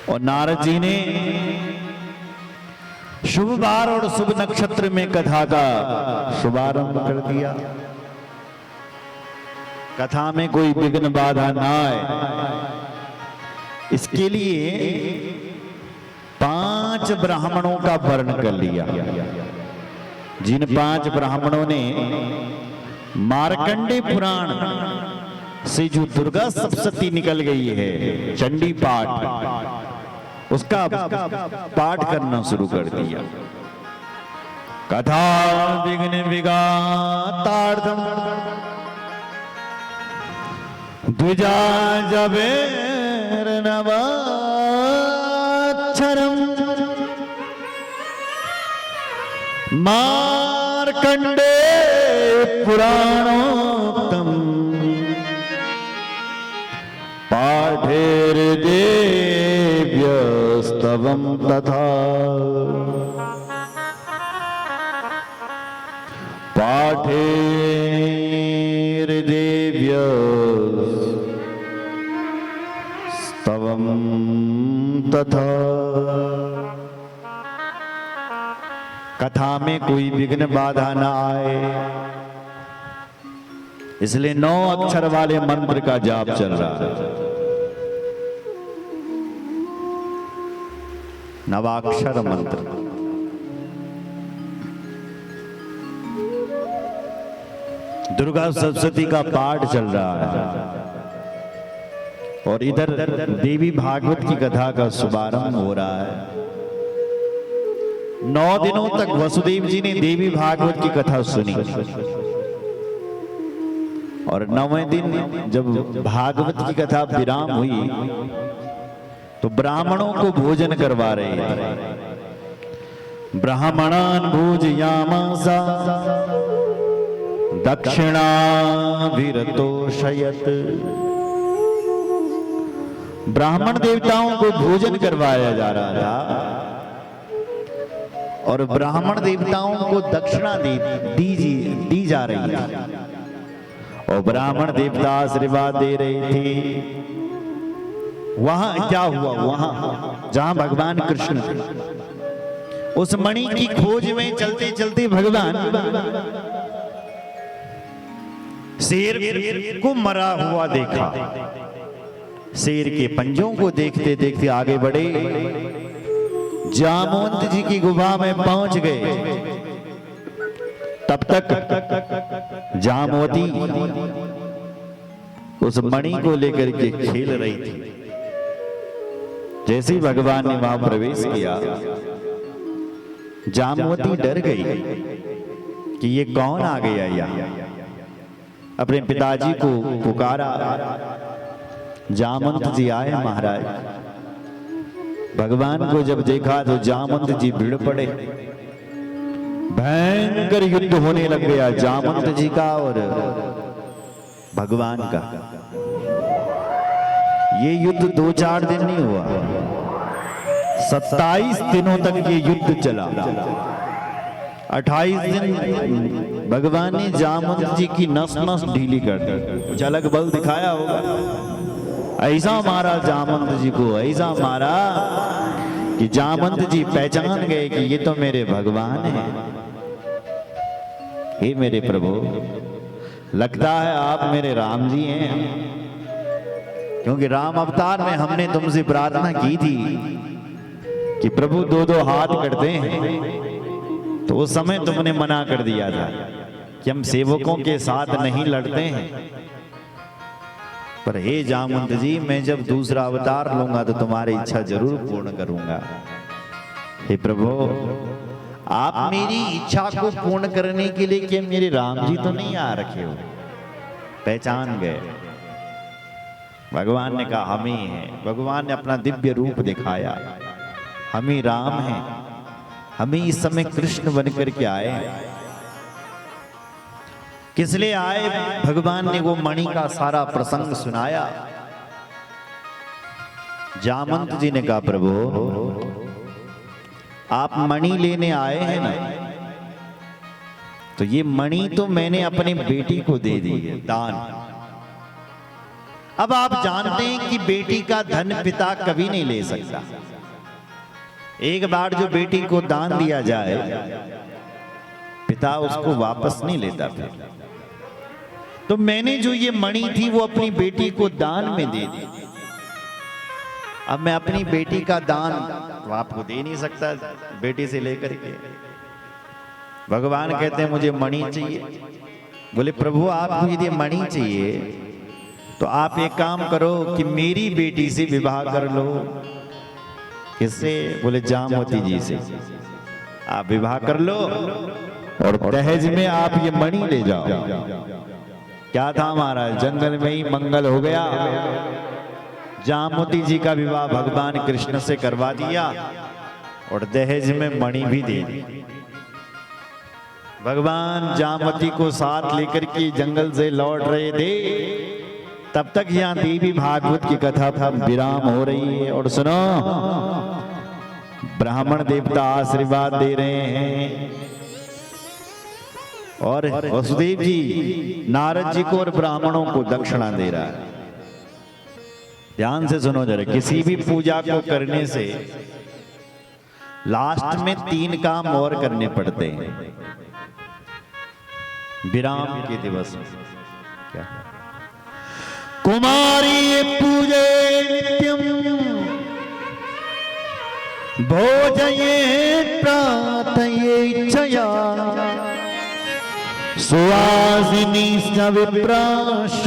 और नारद जी ने शुभ वार और शुभ नक्षत्र में कथा का शुभारंभ कर दिया। कथा में कोई विघ्न बाधा ना आए, इसके लिए 5 ब्राह्मणों का वर्ण कर लिया। जिन 5 ब्राह्मणों ने मार्कंडेय पुराण से जो दुर्गा सप्तशती निकल गई है, चंडी पाठ, उसका पाठ करना शुरू कर दिया। कथा विघ्न विघातार्थम द्विजा जबेर नवाक्षरम मार्कंडेय पुराणोक्तम पाठेर्देव्यस्तवं तथा पाठेर्देव्यस्तवं तथा। कथा में कोई विघ्न बाधा ना आए, इसलिए 9 अक्षर वाले मंत्र का जाप चल रहा है। नवाक्षर मंत्र। दुर्गा सप्तशती का पाठ चल रहा है और इधर देवी भागवत की कथा का शुभारंभ हो रहा है। 9 दिनों तक वसुदेव जी ने देवी भागवत की कथा सुनी और 9वें दिन जब भागवत की कथा विराम हुई तो ब्राह्मणों को भोजन करवा रहे थे। ब्राह्मणान भोजयामासा दक्षिणाभिरतोषयत्। ब्राह्मण देवताओं को भोजन करवाया जा रहा था और ब्राह्मण देवताओं को दक्षिणा दी जा रही थी और ब्राह्मण देवता आशीर्वाद दे रहे थे। वहां क्या हुआ, वहां जहां भगवान कृष्ण थे, उस मणि की खोज में चलते चलते भगवान शेर को मरा हुआ देखा। शेर के पंजों को देखते देखते आगे बढ़े, जामवंत जी की गुफा में पहुंच गए। तब तक जामवती उस मणि को लेकर के खेल रही थी। जैसे ही भगवान ने वहां प्रवेश किया, जामवती डर गई कि ये कौन आ गया यहाँ। अपने पिताजी को पुकारा, जामवंत जी आए महाराज। भगवान को जब देखा तो जामवंत जी भिड़ पड़े। भयंकर युद्ध होने लग गया जामवंत जी का और भगवान का। ये युद्ध 2-4 दिन नहीं हुआ, 27 दिनों तक ये युद्ध चला। 28 दिन भगवान ने जामवंत जी की नस नस ढीली कर दी। कुछ अलग बल दिखाया होगा, ऐसा मारा जामवंत जी को, ऐसा मारा कि जामवंत जी पहचान गए कि ये तो मेरे भगवान हैं। हे मेरे प्रभु, लगता है आप मेरे राम जी हैं, क्योंकि राम अवतार में हमने तुमसे प्रार्थना की थी कि प्रभु 2-2 हाथ करते हैं, तो उस समय तुमने मना कर दिया था कि हम सेवकों के साथ नहीं लड़ते हैं। पर हे जामवंत जी, मैं जब दूसरा अवतार लूंगा तो तुम्हारी इच्छा जरूर पूर्ण करूंगा। हे प्रभु, आप मेरी इच्छा को पूर्ण करने के लिए क्या मेरे राम जी तो नहीं आ रखे हो? पहचान गए। भगवान ने कहा हम ही हैं। भगवान ने अपना दिव्य रूप दिखाया, हम ही राम हैं, हम ही इस समय कृष्ण बनकर के आए हैं। किस लिए आए? भगवान ने वो मणि का सारा प्रसंग सुनाया। जामवंत जी ने कहा प्रभु, आप मणि लेने आए हैं ना, तो ये मणि तो मैंने अपने बेटी को दे दी है दान। अब आप जानते हैं कि बेटी का धन पिता कभी नहीं ले सकता। एक बार जो बेटी को दान दिया जाए, पिता उसको वापस नहीं लेता फिर। तो मैंने जो ये मणि थी वो अपनी बेटी को दान में दे दी। अब मैं अपनी बेटी का दान आपको दे नहीं सकता बेटी से लेकर के। भगवान कहते हैं मुझे मणि चाहिए। बोले प्रभु आपको यदि मणि चाहिए तो आप एक काम करो कि मेरी बेटी से विवाह कर लो। किससे? बोले जामवती जी से। आप विवाह कर लो और दहेज में आप ये मणि ले जाओ। क्या था महाराज, जंगल में ही मंगल हो गया। जामवती जी का विवाह भगवान कृष्ण से करवा दिया और दहेज में मणि भी दे दी। भगवान जामवती को साथ लेकर के जंगल से लौट रहे थे, तब तक यहाँ देवी भागवत की कथा विराम हो रही है। और सुनो, ब्राह्मण देवता आशीर्वाद दे रहे हैं और वसुदेव जी नारद जी को और ब्राह्मणों को दक्षिणा दे रहा है। ध्यान से सुनो जरा, किसी भी पूजा को करने से लास्ट में 3 काम और करने पड़ते हैं विराम के दिवस में। क्या? कुमारी पूजे नित्यम भोजये प्रातये चया सुवासिनी विप्राश